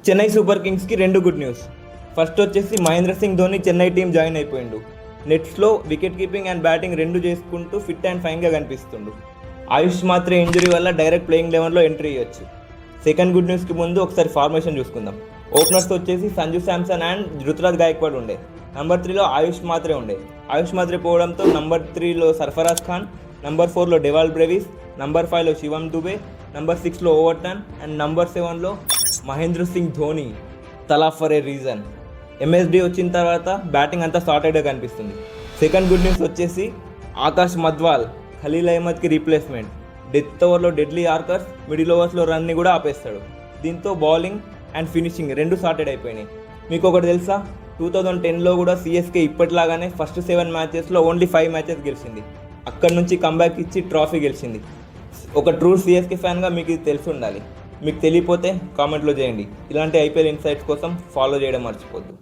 Chennai super కింగ్స్కి 2 good news. First వచ్చేసి Mahendra Singh Dhoni Chennai team join అయిపోయిండు. నెట్స్లో వికెట్ కీపింగ్ అండ్ బ్యాటింగ్ 2 చేసుకుంటూ ఫిట్ అండ్ ఫైన్గా కనిపిస్తుండు. ఆయుష్ మాత్రే ఇంజరీ వల్ల డైరెక్ట్ ప్లేయింగ్ 11లో ఎంట్రీ ఇవ్వచ్చు. సెకండ్ గుడ్ న్యూస్కి ముందు ఒకసారి ఫార్మేషన్ చూసుకుందాం. ఓపెనర్స్ వచ్చేసి సంజు శాంసన్ అండ్ రుతురాజ్ గాయక్వాడ్ ఉండే. నంబర్ 3లో ఆయుష్ మాత్రే ఉండే. ఆయుష్ మాత్రే పోవడంతో నంబర్ 3లో సర్ఫరాజ్ ఖాన్, నంబర్ 4లో డెవాల్ బ్రేవిస్, నంబర్ 5లో శివం దుబే, నంబర్ 6లో ఓవర్టన్ అండ్ నంబర్ 7లో Mahendra Singh Dhoni. Thala for A reason. MSD వచ్చిన తర్వాత బ్యాటింగ్ అంతా సార్టెడ్గా కనిపిస్తుంది. సెకండ్ గుడ్ న్యూస్ వచ్చేసి ఆకాష్ మద్వాల్ ఖలీల్ అహ్మద్కి రీప్లేస్మెంట్. డెత్ ఓవర్లో డెడ్లీ యార్కర్స్, మిడిల్ ఓవర్స్లో రన్ని కూడా ఆపేస్తాడు. దీంతో బౌలింగ్ అండ్ ఫినిషింగ్ 2 సార్టెడ్ అయిపోయినాయి. మీకు ఒకటి తెలుసా, 2010లో కూడా సిఎస్కే ఇప్పటిలాగానే ఫస్ట్ 7 మ్యాచెస్లో ఓన్లీ 5 మ్యాచెస్ గెలిచింది. అక్కడి నుంచి కంబ్యాక్ ఇచ్చి ట్రాఫీ గెలిచింది. ఒక ట్రూ సిఎస్కే ఫ్యాన్గా మీకు ఇది తెలిసి ఉండాలి. మీకు తెలియపోతే కామెంట్లో చేయండి. ఇలాంటి ఐపీఎల్ ఇన్సైట్స్ కోసం ఫాలో చేయడం మర్చిపోద్దు.